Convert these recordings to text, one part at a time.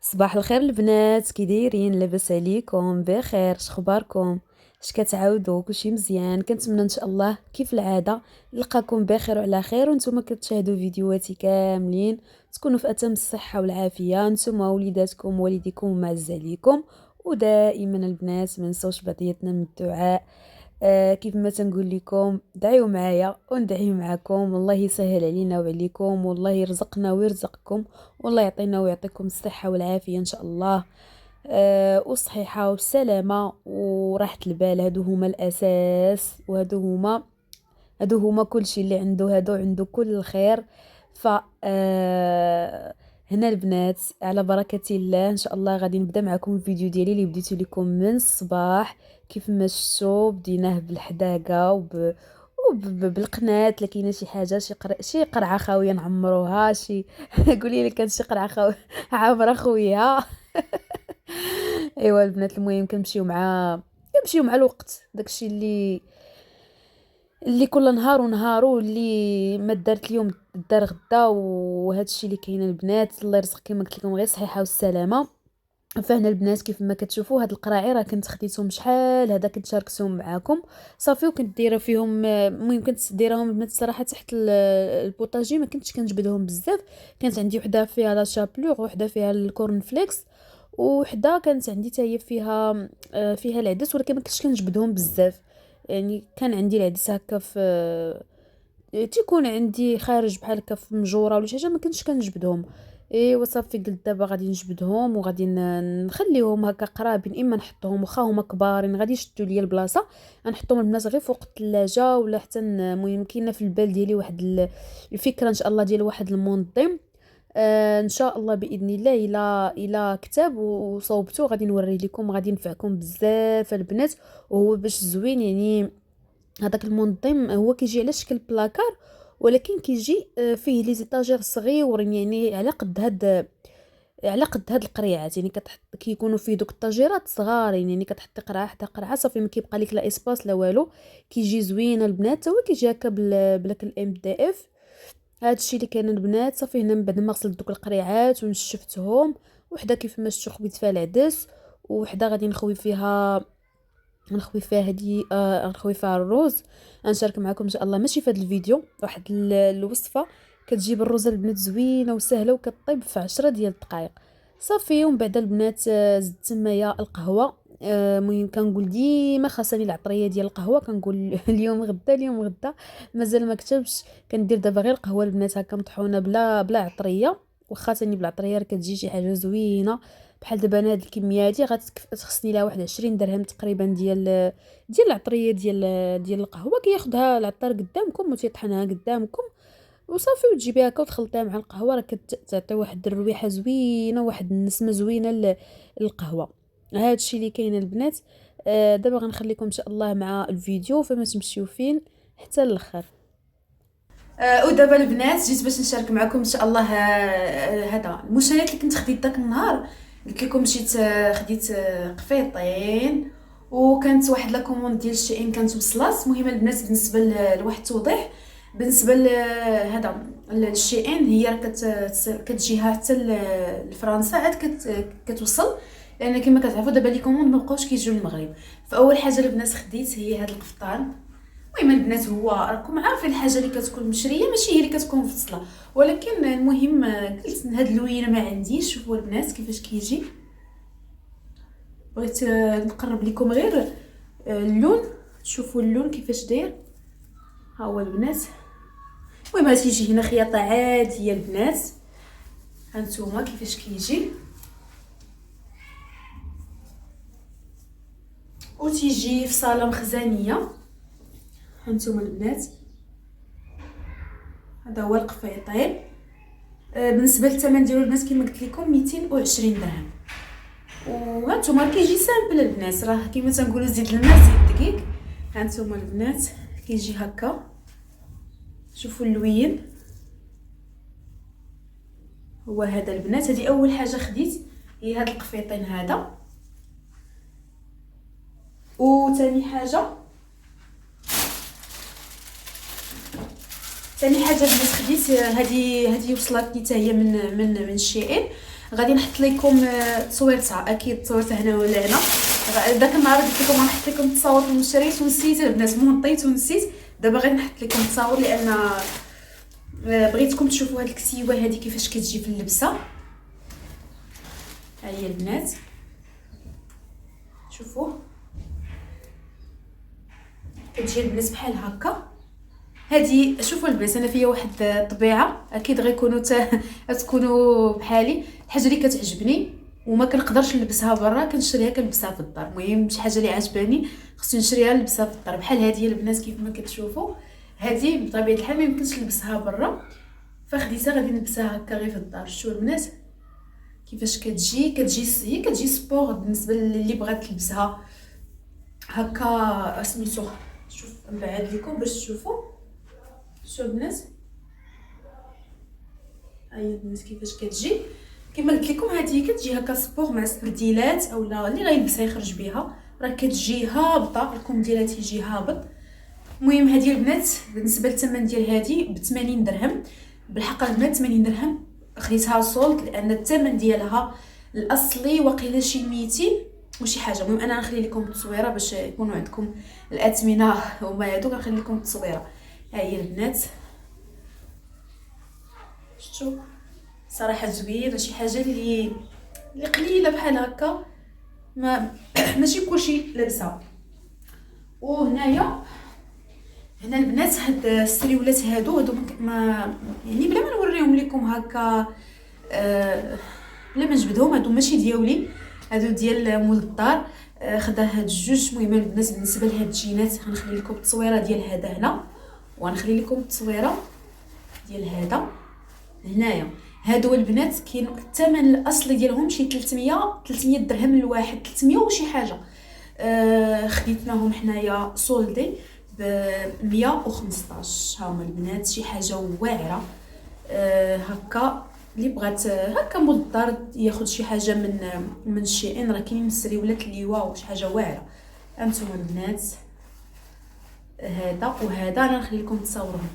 صباح الخير البنات، كي دايرين؟ لاباس عليكم؟ بخير؟ شخباركم؟ اش كتعاودوا؟ كلشي مزيان؟ كنتمنى ان شاء الله كيف العاده نلقاكم بخير وعلى خير، وانتم كتشاهدوا فيديوهاتي كاملين تكونوا في اتم الصحه والعافيه، نتوما وليداتكم ووالديكم ومعز عليكم. ودائما البنات ما نساوش بعضياتنا من الدعاء. كيف ما تنقول لكم دعيو معايا وندعي معاكم، والله يسهل علينا وعليكم، والله يرزقنا ويرزقكم، والله يعطينا ويعطيكم الصحة والعافية إن شاء الله. والصحيحة والسلامة وراحة البال، هادو هما الأساس، هادو هما كل شيء اللي عنده، هادو عنده كل الخير. ف هنا البنات على بركة الله ان شاء الله غادي نبدا معكم الفيديو ديالي اللي بديته لكم من الصباح. كيف ما شفتوا بديناه بالحداقه بالقناه، لكن شي حاجه شي قرعه خاويه نعمروها شي. قولي لي كانت شي قرعه عامره خويا. ايوا البنات، المهم كنمشيو مع الوقت، داكشي اللي كل نهار ونهار، واللي ما دارت اليوم دار غدا، وهذا الشيء اللي كاين البنات. الله يرزق كما قلت لكم غير الصحه والسلامه. فهنا البنات كيف ما كتشوفوا هاد القراعي راه كنت خديتهم شحال هذا، كنت شاركتهم معاكم صافي، وكنت دايره فيهم المهم كنت دايرهم البنات الصراحه تحت البوطاجي، ما كنتش كنجبدهم بزاف. كانت عندي وحده فيها لا شابلور، وحده فيها الكورن فليكس، وحده كانت عندي حتى هي فيها العدس، ولكن ما كنتش كنجبدهم بزاف. يعني كان عندي العدس هكا تيكون عندي خارج بحال هكا في مجوره ولا شي حاجه، ما كنتش كنجبدهم. وصافي قلت دابا غادي نجبدهم، وغادي نخليهم هكا قرابين، اما نحطهم واخا هما كبارين غادي يشدوا ليا البلاصه، غنحطهم البنات غير فوق الثلاجه، ولا حتى المهم كاينه في البال ديالي واحد الفكره ان شاء الله ديال واحد المنظم. ان شاء الله باذن الله الى كتاب وصوبته غادي نوريه لكم، غادي ينفعكم بزاف البنات. وهو باش زوين يعني، هذاك المنظم هو كيجي على شكل بلاكار، ولكن كيجي فيه لي زيتاجير صغيورين، يعني على قد هاد القريعات، يعني كيكونوا فيه دوك الطاجيرات صغارين، يعني كتحطي قرعه حتى قرعه صافي، ما كيبقى لك لا اسباس لا والو. كيجي زوين البنات، هو كيجي هكا بلاك الام دي اف. هذا الشيء اللي كان البنات. صافي هنا من بعد ما غسلت دوك القريعات ونشفتهم، وحده كيف ما شفتوا خويت فيها العدس، وحده غادي نخوي فيها هدي نخوي فيها الروز. غنشارك معكم ان شاء الله ماشي في هذا الفيديو واحد الوصفه كتجيب الروز البنات زوينه وسهله وكطيب في 10 ديال الدقائق صافي. ومن بعد البنات زدت تمايا القهوه. المهم كنقول ديما خاصني العطريه ديال القهوه، كنقول اليوم غدا اليوم غدا، مازال ما كتبش. كندير دابا غير القهوه البنات هكا مطحونه بلا عطريه، واخا ثاني بالعطريه راه كتجي شي حاجه زوينه. بحال دابا انا هاد الكميه هادي غتخصني لها واحد 20 درهم تقريبا ديال العطريه ديال القهوه. كياخدها العطار قدامكم وتيطحنها قدامكم وصافي، وتجيبيها هكا وتخلطيها مع القهوه، راه كتعطي واحد الرويحه زوينه، واحد النسمه زوينه للقهوه. هذا الشيء اللي كاين البنات. دابا غنخليكم ان شاء الله مع الفيديو، فما تمشيو فين حتى الاخر. ودابا البنات جيت باش نشارك معكم ان شاء الله هذا المشتريات اللي كنت خديت داك النهار. قلت لكم مشيت خديت قفيطين، وكانت واحد لا كوموند ديال شي ان كانت وصلات. المهم البنات بالنسبه لواحد التوضيح، بالنسبه لهذا الشي ان، هي راه كتجيها حتى لفرنسا عاد كتوصل، لان كما كتعرفوا دابا لي كوموند ما بقاوش كيجيو للمغرب. فاول حاجه البنات خديت هي هذا القفطان. المهم البنات هو راكم عارفين الحاجه اللي كتكون مشريه ماشي هي اللي كتكون مفصله، ولكن المهم قلت هاد اللوينه ما عنديش. شوفوا البنات كيفاش كيجي، بغيت نقرب لكم غير اللون، تشوفوا اللون كيفاش داير. ها هو البنات. المهم تيجي هنا خياطه عاديه البنات، هانتوما كيفاش كيجي، وتيجي في صاله مخزنيه. هانتوما البنات، هذا هو القفيطين. بالنسبه للثمن ديالو البنات كما قلت لكم 220 درهم. وهانتوما كيجي سامبل البنات، راه كيما تنقولوا زيد الماء زيد الدقيق. هانتوما البنات كيجي هكا، شوفوا اللوين هو هذا البنات. هذه اول حاجه خديت هي هذا القفيطين هذا. وثاني حاجه البنات خديت هذه وصلتني حتى هي من شيئين. غادي نحط لكم تصويرتها، اكيد تصويرتها هنا ولا هنا. داك النهار قلت لكم غنحط لكم التصاور اللي شريت ونسيت البنات، المهم نطيت ونسيت. دابا غادي نحط لكم التصاور لان بغيتكم تشوفوا هاد الكتيبه هادي كيفاش كتجي في اللبسه. ها هي البنات شوفوا كتجي البنات بحال هكا. هادي شوفوا البنات انا فيا واحد الطبيعه، اكيد غيكونوا تكونوا بحالي. الحاجه اللي كتعجبني وما كنقدرش نلبسها برا كنشريها كنلبسها في الدار. المهم شي حاجه اللي عجباني خصني نشريها نلبسها في الدار. بحال هذه البنات كيف ما كتشوفوا، هذه بطبيعه الحال ما يمكنش نلبسها برا، فخديتها غادي نلبسها هكا غير في الدار. شوفوا البنات كيفاش كتجي هي كتجي سبور بالنسبه للي بغات تلبسها هكا. سميتو شوف نبعد لكم باش تشوفوا. شوفوا البنات هاي البنات كيفاش كتجي. كما قلت لكم هذه كتجي هكا سبور مع سبرديلات اولا اللي غيلبسها يخرج بها، راه كتجي هابطه، الكم ديالها تيجي هابط. المهم هذه البنات بالنسبه للثمن ديال هذه ب 80 درهم. بالحق البنات 80 درهم خديتها صولد لان الثمن ديالها الاصلي وقيله شي 200 وشي حاجه. المهم انا نخلي لكم التصويره باش يكونوا عندكم الاثمنه وما هادو، كنخلي لكم التصويره. ها هي البنات شفتوا صراحه زوينه، شي حاجه اللي قليله بحال هكا ما ماشي كلشي لابسها. وهنايا هنا البنات هاد السريولات هادو ما يعني بلا ما نوريهم لكم هكا بلا ما نجبدهم، هادو ماشي ديالي، هادو ديال مول الدار. خدا هاد الجوج. المهم البنات بالنسبه لهاد الجينات غنخلي لكم التصويره ديال هذا هنا، وغنخلي لكم التصويره ديال هذا هنايا. هادو البنات كاين الثمن الاصلي ديالهم شي 300 درهم الواحد، 300 وشي حاجه. خديتناهم حنايا سولدي ب 115. هاهما البنات شي حاجه واعره. هكا اللي بغات هكا مول الدار ياخذ شي حاجه من شي ان، راه كاينين السريولات اللي واو شي حاجه واعره. انتم البنات هذا وهذا انا نخلي لكم تصاورهم.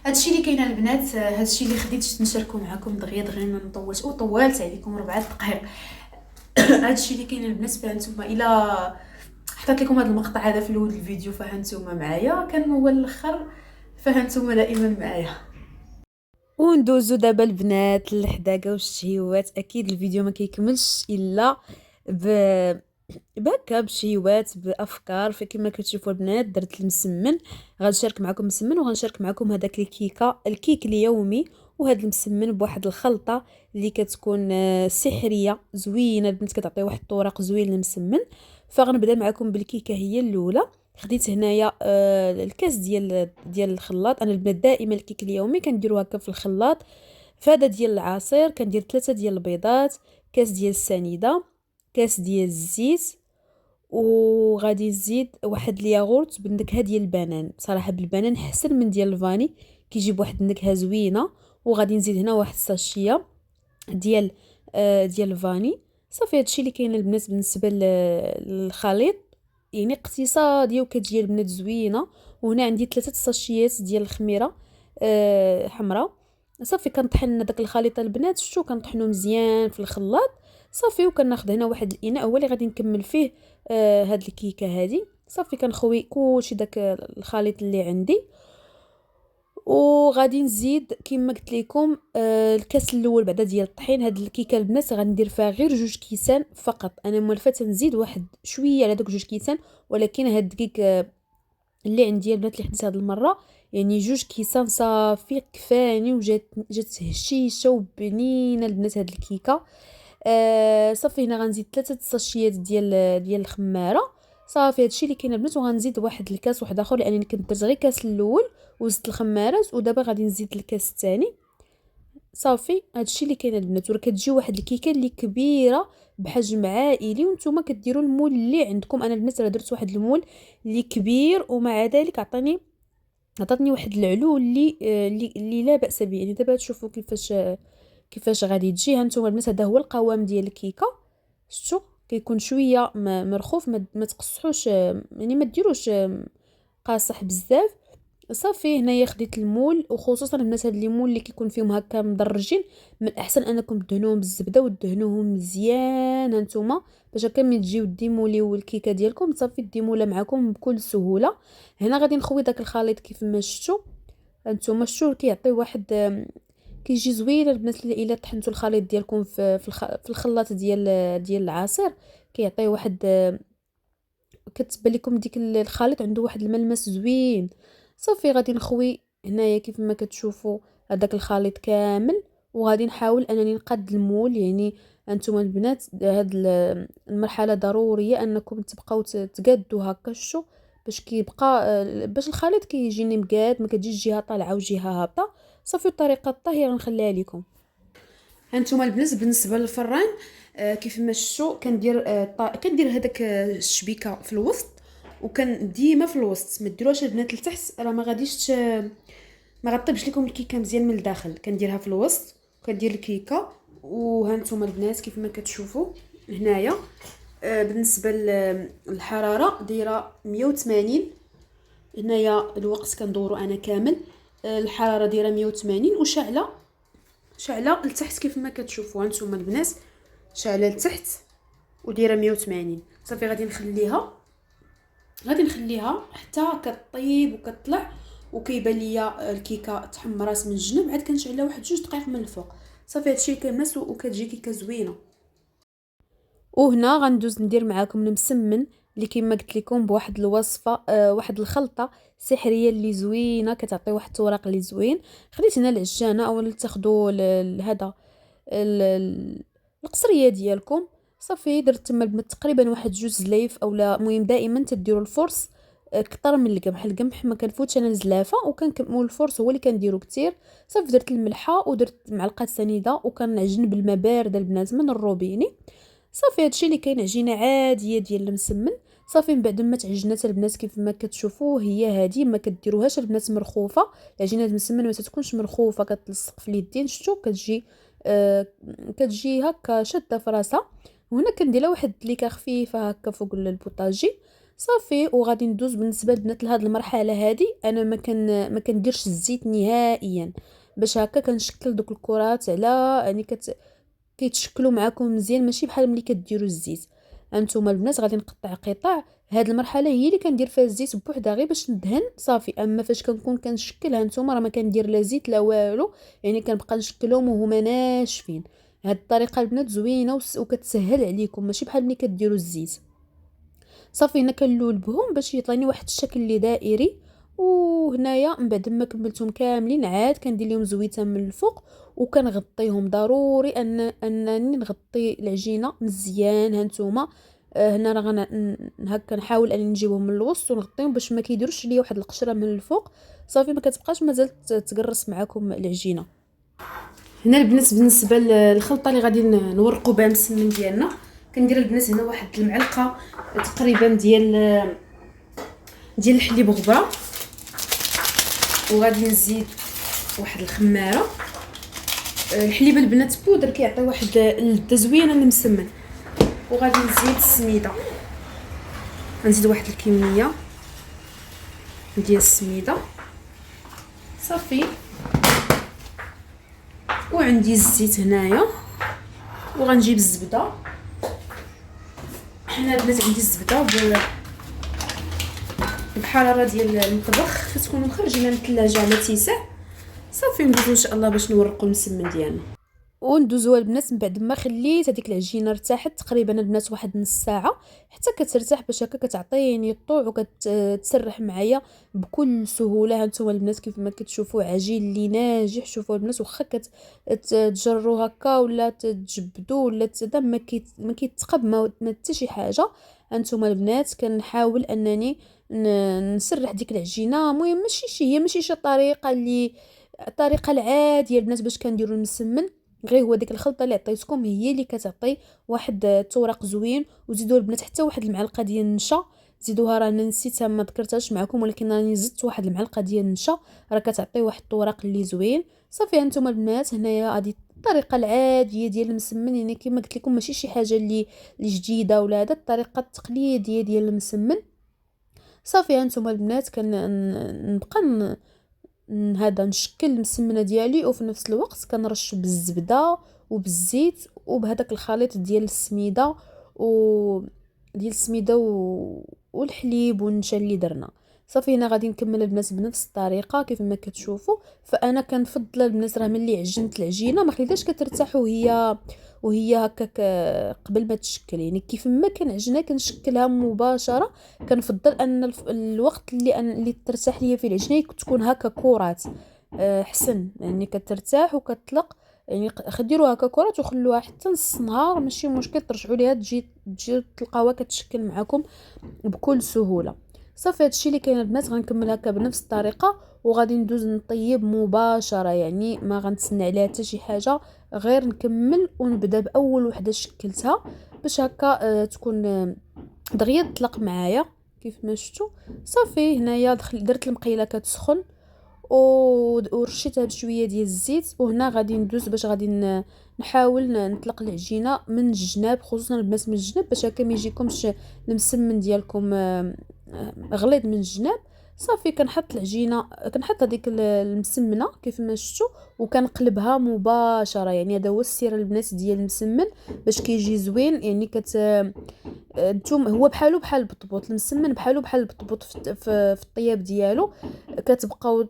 هادشي اللي كاين البنات، هادشي اللي خديت نشاركو معكم دغيا ما نطولش طولت عليكم 4 دقائق. هادشي اللي كاين البنات. فهانتوما الا حطيت لكم هذا المقطع هذا في الاول الفيديو فهانتوما معايا، كان هو الاخر فهانتوما دائما معايا. وندوزو دابا البنات للحداقه والشهيوات. اكيد الفيديو ما كيكملش الا بهكا بشهيوات بافكار. فكما كتشوفوا البنات درت المسمن، غنشارك معكم المسمن وغنشارك معكم هذاك الكيك اليومي وهذا المسمن بواحد الخلطه اللي كتكون سحريه زوينه البنات، كتعطي واحد الطرق زوين للمسمن. فغنبدا معكم بالكيكه هي الاولى. خديت هنايا الكاس ديال الخلاط. انا البنات دائما الكيك اليومي كنديرو هكا في الخلاط. فهذا ديال العصير كندير 3 ديال البيضات، كاس ديال السنيده، كاس ديال الزيت، وغادي نزيد واحد الياغورت بالنكهه ديال البنان. صراحه بالبنان احسن من ديال الفاني، كيجيب واحد النكهه زوينه. وغادي نزيد هنا واحد الساشيه ديال الفاني. صافي هادشي اللي كاين البنات بالنسبه للخليط، يعني اقتصاديه وكتجي البنات زوينه. وهنا عندي 3 ساشيات ديال الخميره حمراء. صافي كنطحن داك الخليط البنات، شتو كنطحنو مزيان في الخلاط. صافي وكناخذ هنا واحد الاناء هو اللي غادي نكمل فيه هاد الكيكه هادي. صافي كنخوي كلشي داك الخليط اللي عندي، وغادي نزيد كما قلت لكم الكاس الاول بعدا ديال الطحين. هاد الكيكه البنات غندير فيها غير 2 كيسان فقط. انا مولفه تنزيد واحد شويه على دوك 2 كيسان، ولكن هاد الدقيق اللي عندي البنات اللي خديت هاد المره يعني 2 كيسان صافي كفاني. جات هشيشه وبنينه البنات هاد الكيكه. صافي هنا غنزيد 3 ساشيات ديال الخماره. صافي هادشي اللي كاين البنات. وغنزيد واحد الكاس واحد اخر لانني كنت درت غير الكاس الاول وزدت الخمارات، ودابا غادي نزيد الكاس الثاني. صافي هادشي اللي كاين البنات. وراه كتجي واحد الكيكه اللي كبيره بحجم عائلي، وانتم كديروا المول اللي عندكم. انا البنات راه درت واحد المول اللي كبير ومع ذلك عطاتني واحد العلو اللي لا باس به. يعني دابا تشوفوا كيفاش غادي تجي. هانتوما البنات هذا هو القوام ديال الكيكه. شفتوا كيكون شويه مرخوف، ما تقصحوش يعني ما ديروش قاصح بزاف. صافي هنايا خديت المول، وخصوصا البنات هاد لي مول اللي كيكون فيهم هكا مدرجين، من الاحسن انكم تدهنوهم بالزبده ودهنوهم مزيان هانتوما، باش هكا ملي تجيو ديموليو الكيكه ديالكم صافي ديمولا معكم بكل سهوله. هنا غادي نخوي داك الخليط كيف ما شفتوا هانتوما، شفتوا كيعطي واحد كيجي زوين البنات الا طحنتوا الخليط ديالكم في الخلاط ديال العصير، كيعطي واحد كتبان لكم ديك الخليط عنده واحد الملمس زوين. صافي غادي نخوي هنايا كيف ما كتشوفوا هذاك الخليط كامل، وغادي نحاول انني نقاد المول. يعني انتم البنات هاد المرحله ضروريه انكم تبقاو تقادوا هكا شو باش كيبقى باش الخليط كيجيني مقاد، ما كتجيش جهه طالعه وجهه هابطه. صافي الطريقه الطهي غنخليها لكم. هانتوما البنات بالنسبه للفران كيف ما شفتوا كندير هذاك الشبيكه في الوسط، وكان ديما في الوسط، ما ديروهاش البنات لتحت راه ما غاديش ما غطيبش لكم الكيكه مزيان من الداخل. كنديرها في الوسط وكندير الكيكه. وهانتوما البنات كيف ما كتشوفوا هنايا بالنسبه للحراره دايره 180. هنايا الوقت كندورو انا كامل، الحراره دايره 180 شعله لتحت كيف ما كتشوفوا هانتوما البنات، شعله لتحت ودايره 180. صافي غادي نخليها حتى كطيب وكطلع وكيبان ليا الكيكه تحمرات من الجنب، عاد كنشعلها واحد 2 دقائق من الفوق. صافي هادشي كيمس وكتجي كيكه زوينه. وهنا غندوز ندير معاكم المسمن اللي كما قلت لكم بواحد الوصفه واحد الخلطه سحريه اللي زوينه كتعطي واحد التوراق اللي زوين. خديت هنا العجانه اولا تاخذوا هذا القصريه ديالكم. صافي درت تما البنات تقريبا واحد 2 زلايف اولا، المهم دائما تديروا الفرص كتر من القمح ما كنفوتش انا الزلافه، وكنكملوا الفرص هو اللي كنديرو كتير. صافي درت الملحه ودرت معلقه سنيده وكنعجن بالماء بارد البنات من الروبيني. صافي هادشي اللي كاين عجينه عاديه ديال المسمن. صافي من بعد ما تعجنات البنات كيف ما كتشوفوا هي هادي، ما كديروهاش البنات مرخوفه. العجينه المسمن ما تكونش مرخوفه كتلصق في اليدين، شفتوا كتجي كتجي هكا شاده في راسها. وهنا كندير لها واحد الدليكه خفيفه هكا فوق البوطاجي. صافي وغادي ندوز بالنسبه للبنات لهاد المرحله هادي انا ما كنديرش الزيت نهائيا، باش هكا كنشكل دوك الكرات على يعني كيتشكلوا معاكم مزيان، ماشي بحال ملي كديروا الزيت. هانتوما البنات غادي نقطع قطع، هاد المرحله هي اللي كندير فيها الزيت بوحدها غير باش ندهن صافي. اما فاش كنكون كنشكل هانتوما راه ما كندير لا زيت لا والو، يعني كنبقى نشكلهم وهما ناشفين. هاد الطريقه البنات زوينه وكتسهل عليكم ماشي بحال ملي كديروا الزيت. صافي هنا كنلول بهم باش يطيني واحد الشكل اللي دائري. وهنايا من بعد ما كملتهم كاملين عاد كندير لهم زويته من الفوق وكنغطيهم. ضروري انني نغطي العجينه مزيان هانتوما. هنا راه هكا نحاول اني نجيبهم من الوسط ونغطيهم باش ما كيديروش ليا واحد القشره من الفوق. صافي ما كتبقاش مازال تقرص معكم العجينه. هنا البنات بالنسبه للخلطه اللي غادي نورقوا بها المسمن ديالنا، كندير البنات هنا واحد المعلقه تقريبا ديال الحليب غبره، وغادي نزيد واحد الخماره. الحليب البنات بودر كيعطي واحد اللذه زوينه للمسمن. وغادي نزيد السميده، غنزيد واحد الكميه ديال السميده. صافي وعندي الزيت هنايا، وغنجيب الزبده. حنا البنات عندي الزبده بحراره ديال المطبخ كتكون مخرجه من الثلاجه على اتساع. صافي ندوزو ان شاء الله باش نورقوا المسمن ديالنا. وندوزوها البنات من بعد ما خليت هذيك العجينه ارتاحت تقريبا البنات واحد نص ساعه حتى كترتاح باش هكا كتعطيني الطوع وكتسرح معايا بكل سهوله. هانتوما البنات كيف ما كتشوفوا عجين اللي ناجح. شوفوا البنات واخا كتجروا هكا ولا تجبدوا ولا تدا ما كيتقب ما حتى شي حاجه. هانتوما البنات كنحاول انني نسرح ديك العجينه. المهم ماشي شي طريقه اللي الطريقه العاديه البنات باش كنديروا المسمن، غير هو ديك الخلطه اللي عطيتكم هي اللي كتعطي واحد التورق زوين. وزيدوا البنات حتى واحد المعلقه ديال النشا، زيدوها راه نسيتها ما ذكرتهاش معكم ولكن راني زدت واحد المعلقه ديال النشا، راه كتعطي واحد التورق اللي زوين. صافي هانتوما البنات هنايا غادي الطريقه العاديه ديال المسمن، يعني كما قلت لكم ماشي شي حاجه اللي جديده ولا هذا، الطريقه التقليديه ديال المسمن. صافي هانتوما البنات نبقى هذا نشكل المسمنه ديالي، وفي نفس الوقت كنرش بالزبده وبالزيت وبهذاك الخليط ديال السميده و والحليب والنشا اللي درنا. صافي هنا غادي نكمل البنات بنفس الطريقه كيف ما كتشوفوا. فانا كنفضل البنات راه ملي عجنت العجينه ما خليتهاش كترتاح وهي هكاك قبل ما تشكل، يعني كيف ما كنعجنها كنشكلها مباشره. كنفضل ان الوقت اللي ترتاح ليا فيه العجينه تكون هكا كرات، حسن يعني كترتاح وكتطلق. يعني خديروها هكا كرات وخلوها حتى نص نهار ماشي مشكل، ترجعوا ليها تجي تلقاوها كتشكل معكم بكل سهوله. صافي هادشي اللي كاين البنات غنكمل هكا بنفس الطريقه، وغادي ندوز نطيب مباشره، يعني ما غنتسنى عليها حتى شي حاجه، غير نكمل ونبدا باول وحده شكلتها باش هكا تكون دغيا تطلق معايا كيف ما شفتوا. صافي هنايا درت المقيله كتسخن ورشيتها بشويه ديال الزيت، وهنا غادي ندوز باش غادي نحاول نطلق العجينه من الجناب، خصوصا البنات من الجناب باش هكا ما يجيكمش المسمن ديالكم غليظ من الجناب. صافي كنحط العجينه، كنحط هذيك المسمنه كيف ما شفتوا وكنقلبها مباشره. يعني هذا هو السر البنات ديال المسمن باش كيجي زوين. يعني نتوما هو بحالو بحال البطبوط، المسمن بحالو بحال البطبوط في الطياب ديالو. كتبقاو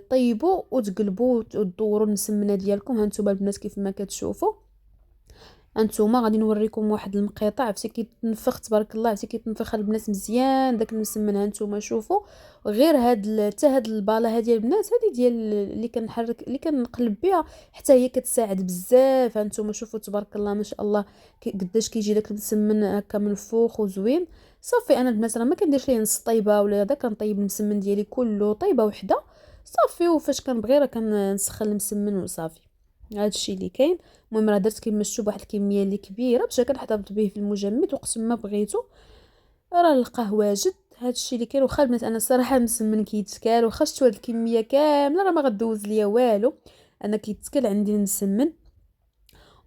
طيبوا وتقلبوا وتدوروا المسمنه ديالكم. هانتوما البنات كيف ما كتشوفوا، هانتوما غادي نوريكم واحد المقيطع عرفتي كيتنفخ تبارك الله، عرفتي كيتنفخ البنات مزيان داك المسمن. هانتوما شوفوا غير حتى هاد الباله هادي البنات هادي ديال اللي كنحرك اللي كنقلب بها حتى هي كتساعد بزاف. هانتوما شوفوا تبارك الله ما شاء الله قداش كيجي داك المسمن هكا منفوخ وزوين. صافي انا البنات راه ما كنديرش ليه نص طيبه ولا هذا، كنطيب المسمن ديالي كله طيبه وحده صافي. وفاش كنبغي راه كنسخن المسمن وصافي. هذا الشيء اللي كاين. المهم راه درت كيما شفتوا واحد الكميه اللي كبيره باش كنحتفظ به في المجمد وقت ما بغيتو راه نلقاه واجد. هذا الشيء اللي كاين. واخا البنات انا الصراحه المسمن كيتكال، واخا شفتوا هاد الكميه كامله راه ما غدوز ليا والو، انا كيتكل عندي المسمن.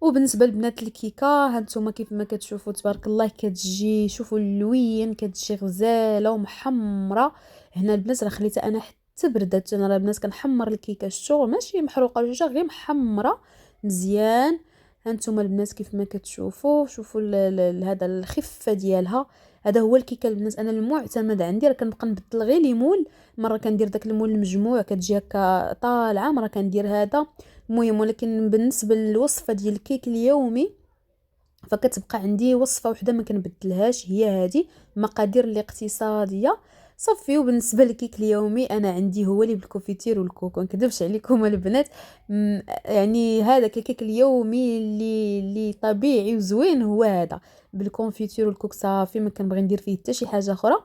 وبالنسبه لبنات الكيكه هانتوما كيف ما كتشوفوا تبارك الله كتجي، شوفوا اللوين كتجي غزاله ومحمره. هنا البنات راه خليتها انا حتى بردات، انا راه البنات كنحمر الكيكه الشغل ماشي محروقه ولا حاجه، غير محمره مزيان. هانتوما البنات كيف ما كتشوفوا، شوفوا هذا الخفه ديالها. هذا هو الكيكه البنات انا المعتمد عندي، راه كنبقى نبدل غير ليمون، مره كندير داك المول المجموع كتجي هكا طالعه، مره كندير هذا. المهم ولكن بالنسبه للوصفه ديال الكيك اليومي فكتبقى عندي وصفه وحده ما كنبدلهاش، هي هذه مقادير الاقتصاديه صافي. وبالنسبه للكيك اليومي انا عندي هو اللي بالكونفيتير والكوكو، ما نكذبش عليكم البنات. يعني هذا الكيك اليومي اللي طبيعي وزوين هو هذا بالكونفيتير والكوك صافي، ما كنبغي ندير فيه حتى شي حاجه اخرى.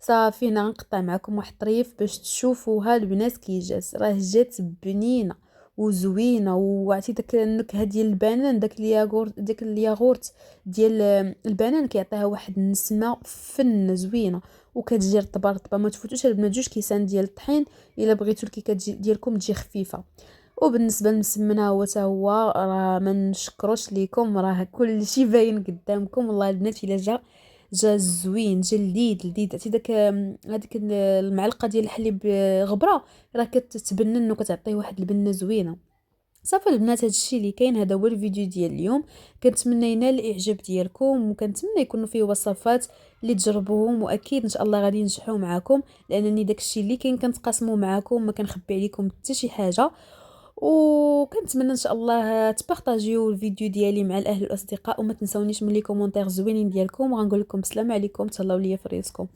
صافي هنا غنقطع معكم واحد الطريف باش تشوفوها البنات كي جات، راه جات بنينه وزوينه. وعرفتي داك النكهه ديال البنان، داك الياغورت ديال البنان كيعطيها واحد النسمه فن زوينه، وكتجي رطبه. ما تفوتوش البنات 2 كيسان ديال الطحين الا بغيتو الكيكه ديالكم تجي خفيفه. وبالنسبه للمسمنه هو راه ما نشكروش ليكم، راه كلشي باين قدامكم. والله البنات الا جا زوين، جا لذيذ. عرفتي هذيك المعلقه ديال الحليب غبره راه كتتبنن وكتعطيه واحد البنه زوينه. صافي البنات هذا الشيء اللي كاين. هذا هو الفيديو ديال اليوم، كنتمنى ينال الاعجاب ديالكم، وكنتمنى يكونوا فيه وصفات اللي تجربوهم واكيد ان شاء الله غادي ينجحوا معكم، لانني داك الشيء اللي كاين كنتقاسموا معكم، ما كنخبي عليكم حتى شي حاجه. وكنتمنى ان شاء الله تبارطاجيو الفيديو ديالي مع الاهل والاصدقاء، وما تنسونيش من لي كومونتير زوينين ديالكم، وغنقول لكم السلام عليكم، تهلاو ليا في ريسكم.